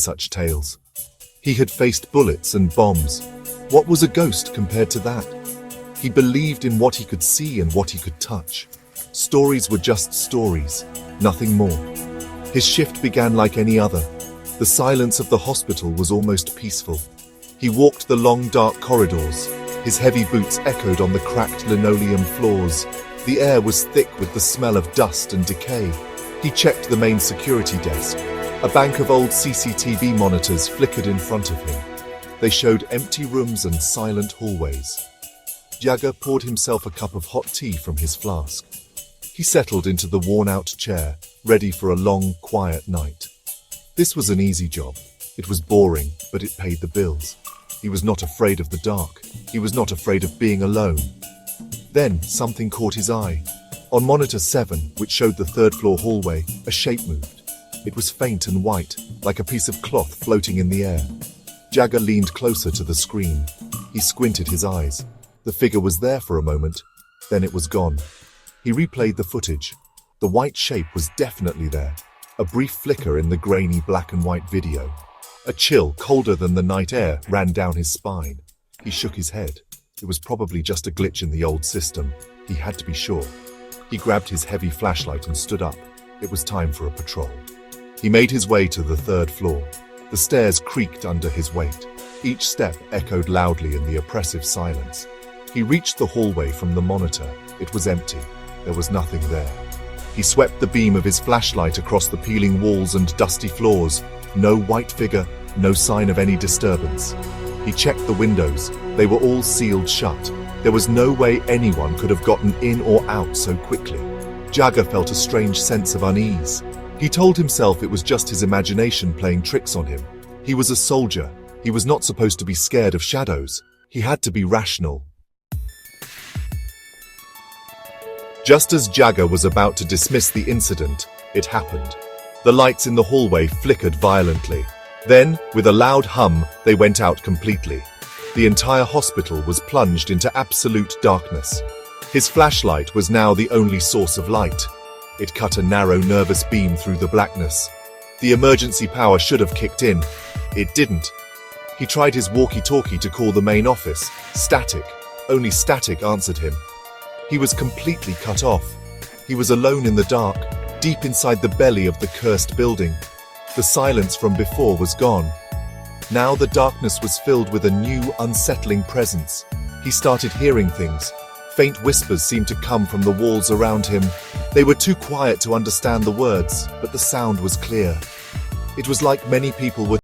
such tales. He had faced bullets and bombs. What was a ghost compared to that? He believed in what he could see and what he could touch. Stories were just stories, nothing more. His shift began like any other. The silence of the hospital was almost peaceful. He walked the long, dark corridors. His heavy boots echoed on the cracked linoleum floors. The air was thick with the smell of dust and decay. He checked the main security desk. A bank of old CCTV monitors flickered in front of him. They showed empty rooms and silent hallways. Jagger poured himself a cup of hot tea from his flask. He settled into the worn-out chair, ready for a long, quiet night. This was an easy job. It was boring, but it paid the bills. He was not afraid of the dark. He was not afraid of being alone. Then something caught his eye. On monitor 7, which showed the third-floor hallway, a shape moved. It was faint and white, like a piece of cloth floating in the air. Jagger leaned closer to the screen. He squinted his eyes. The figure was there for a moment, then it was gone. He replayed the footage. The white shape was definitely there. A brief flicker in the grainy black and white video. A chill, colder than the night air, ran down his spine. He shook his head. It was probably just a glitch in the old system. He had to be sure. He grabbed his heavy flashlight and stood up. It was time for a patrol. He made his way to the third floor. The stairs creaked under his weight. Each step echoed loudly in the oppressive silence. He reached the hallway from the monitor. It was empty. There was nothing there. He swept the beam of his flashlight across the peeling walls and dusty floors. No white figure, no sign of any disturbance. He checked the windows. They were all sealed shut. There was no way anyone could have gotten in or out so quickly. Jagger felt a strange sense of unease. He told himself it was just his imagination playing tricks on him. He was a soldier. He was not supposed to be scared of shadows. He had to be rational. Just as Jagger was about to dismiss the incident, it happened. The lights in the hallway flickered violently. Then, with a loud hum, they went out completely. The entire hospital was plunged into absolute darkness. His flashlight was now the only source of light. It cut a narrow, nervous beam through the blackness. The emergency power should have kicked in. It didn't. He tried his walkie-talkie to call the main office. Static. Only static answered him. He was completely cut off. He was alone in the dark, deep inside the belly of the cursed building. The silence from before was gone. Now the darkness was filled with a new, unsettling presence. He started hearing things. Faint whispers seemed to come from the walls around him. They were too quiet to understand the words, but the sound was clear. It was like many people were